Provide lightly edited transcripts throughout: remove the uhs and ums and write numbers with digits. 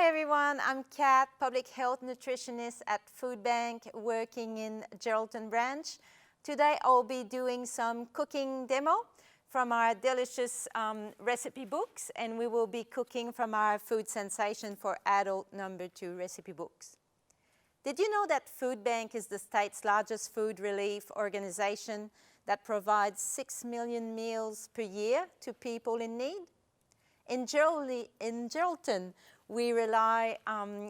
Hi everyone, I'm Kat, Public Health Nutritionist at Foodbank working in Geraldton branch. Today I'll be doing some cooking demo from our delicious recipe books, and we will be cooking from our Food Sensation for Adult #2 recipe books. Did you know that Foodbank is the state's largest food relief organization that provides 6 million meals per year to people in need? In Geraldton, we rely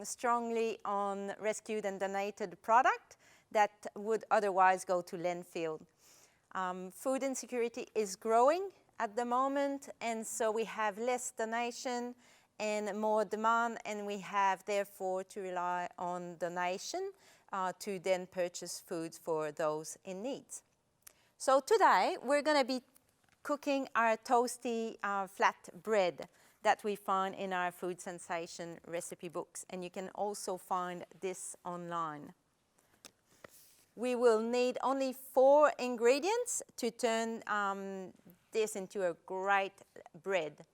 strongly on rescued and donated product that would otherwise go to landfill. Food insecurity is growing at the moment, and so we have less donation and more demand, and we have therefore to rely on donation to then purchase foods for those in need. So today we're going to be cooking our toasty flat bread that we find in our Food Sensation recipe books, and you can also find this online. We will need only 4 ingredients to turn this into a great bread.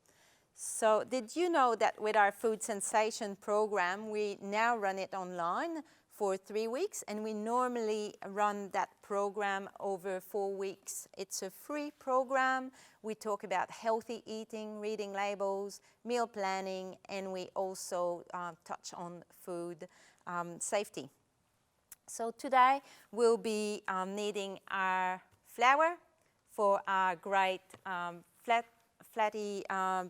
So did you know that with our Food Sensation program, we now run it online for 3 weeks, and we normally run that program over 4 weeks. It's a free program. We talk about healthy eating, reading labels, meal planning, and we also touch on food safety. So today we'll be needing our flour for our great flatty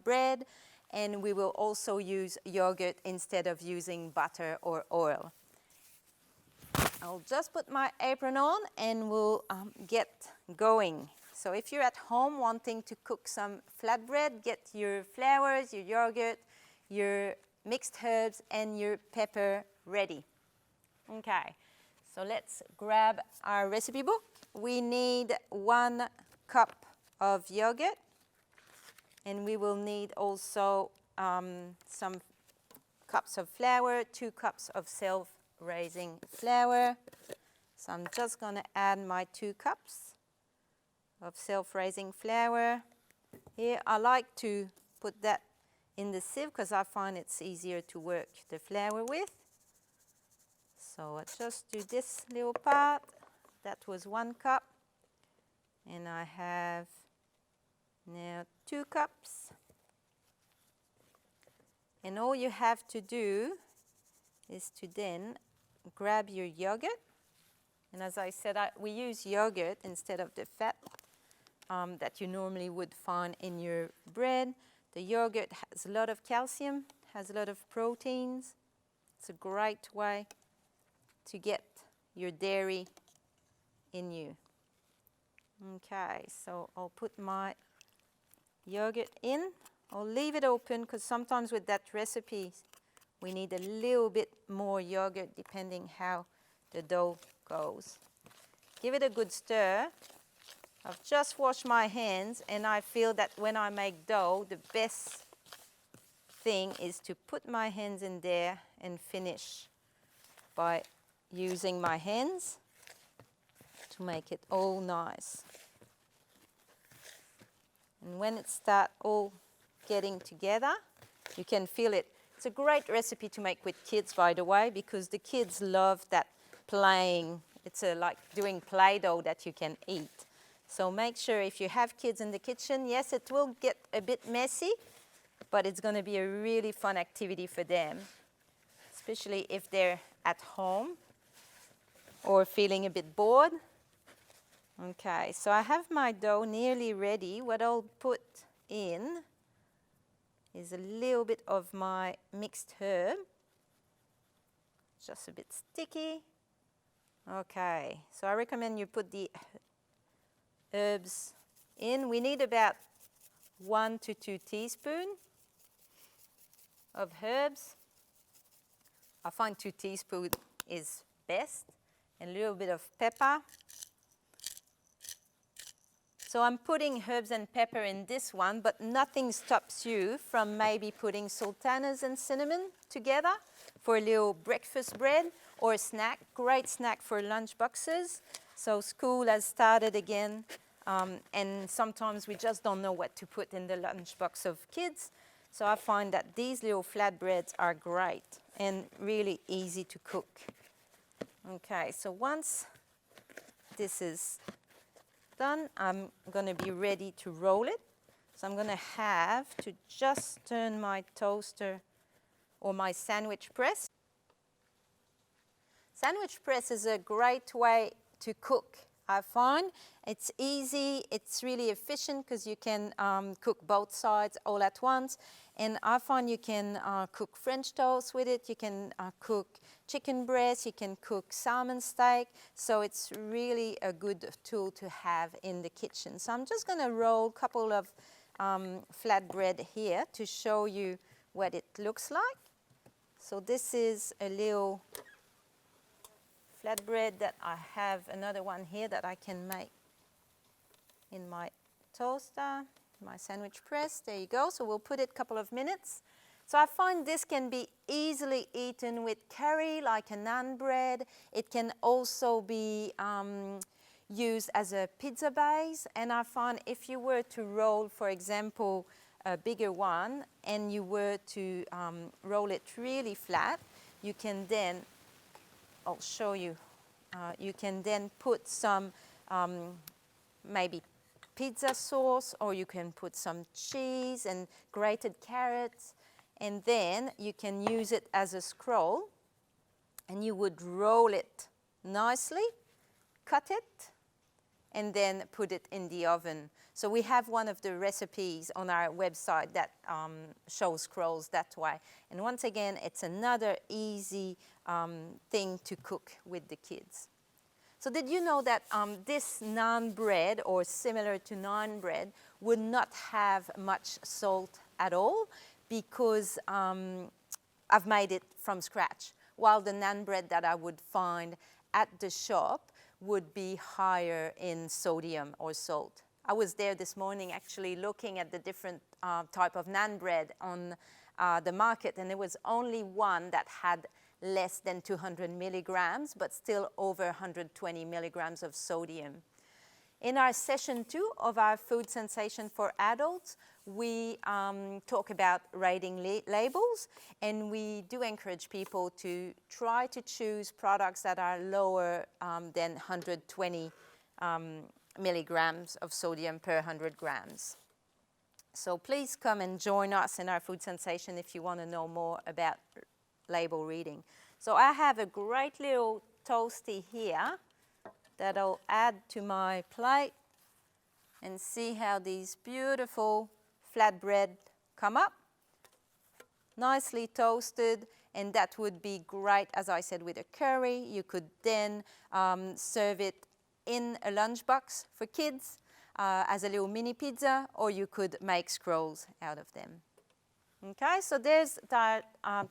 bread, and we will also use yogurt instead of using butter or oil. I'll just put my apron on and we'll get going. So if you're at home wanting to cook some flatbread, get your flours, your yogurt, your mixed herbs and your pepper ready. Okay, so let's grab our recipe book. We need 1 cup of yogurt, and we will need also some cups of flour, 2 cups of self-raising flour. So I'm just going to add my 2 cups of self-raising flour. Here I like to put that in the sieve because I find it's easier to work the flour with. So I just do this little part. That was 1 cup, and I have now 2 cups. And all you have to do is to then grab your yogurt. And as I said, we use yogurt instead of the fat that you normally would find in your bread. The yogurt has a lot of calcium, has a lot of proteins. It's a great way to get your dairy in you. Okay, so I'll put my yogurt in. I'll leave it open because sometimes with that recipe we need a little bit more yogurt depending how the dough goes. Give it a good stir. I've just washed my hands, and I feel that when I make dough, the best thing is to put my hands in there and finish by using my hands to make it all nice. And when it starts all getting together, you can feel it. It's a great recipe to make with kids, by the way, because the kids love that playing. It's like doing Play-Doh that you can eat. So make sure if you have kids in the kitchen, yes, it will get a bit messy, but it's going to be a really fun activity for them, especially if they're at home or feeling a bit bored. Okay, so I have my dough nearly ready. What I'll put in is a little bit of my mixed herb, just a bit sticky. Okay, so I recommend you put the herbs in. We need about 1 to 2 teaspoons of herbs. I find 2 teaspoons is best, and a little bit of pepper. So I'm putting herbs and pepper in this one, but nothing stops you from maybe putting sultanas and cinnamon together for a little breakfast bread or a snack. Great snack for lunch boxes. So school has started again, and sometimes we just don't know what to put in the lunchbox of kids. So I find that these little flatbreads are great and really easy to cook. Okay, so once this is done, I'm going to be ready to roll it. So I'm going to have to just turn my toaster or my sandwich press. Sandwich press is a great way to cook. I find it's easy, it's really efficient because you can cook both sides all at once. And I find you can cook French toast with it, you can cook chicken breast, you can cook salmon steak. So it's really a good tool to have in the kitchen. So I'm just going to roll a couple of flatbread here to show you what it looks like. So this is a little flatbread that I have another one here that I can make in my toaster, my sandwich press. There you go. So we'll put it a couple of minutes. So I find this can be easily eaten with curry, like a naan bread. It can also be used as a pizza base. And I find if you were to roll, for example, a bigger one, and you were to roll it really flat, you can then, I'll show you, you can then put some maybe pizza sauce, or you can put some cheese and grated carrots, and then you can use it as a scroll, and you would roll it nicely, cut it, and then put it in the oven. So we have one of the recipes on our website that shows scrolls that way. And once again, it's another easy thing to cook with the kids. So did you know that this naan bread, or similar to naan bread, would not have much salt at all, because I've made it from scratch, while the naan bread that I would find at the shop would be higher in sodium or salt. I was there this morning actually looking at the different type of naan bread on the market, and there was only one that had less than 200 milligrams, but still over 120 milligrams of sodium. In our session 2 of our Food Sensation for Adults, we talk about rating labels, and we do encourage people to try to choose products that are lower than 120 milligrams of sodium per 100 grams. So please come and join us in our Food Sensation if you want to know more about label reading. So I have a great little toasty here that I'll add to my plate, and see how these beautiful flatbread come up, nicely toasted, and that would be great, as I said, with a curry. You could then serve it in a lunchbox for kids as a little mini pizza, or you could make scrolls out of them. Okay, so there's that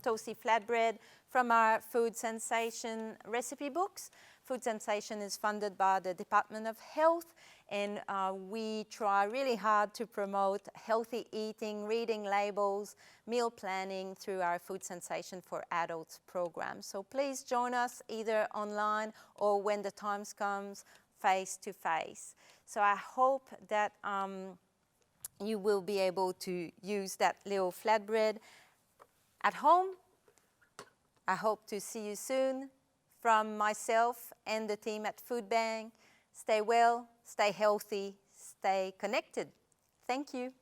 toasty flatbread from our Food Sensation recipe books. Food Sensation is funded by the Department of Health, and we try really hard to promote healthy eating, reading labels, meal planning through our Food Sensation for Adults program. So please join us either online or, when the time comes, face to face. So I hope that you will be able to use that little flatbread at home. I hope to see you soon. From myself and the team at Foodbank, stay well, stay healthy, stay connected. Thank you.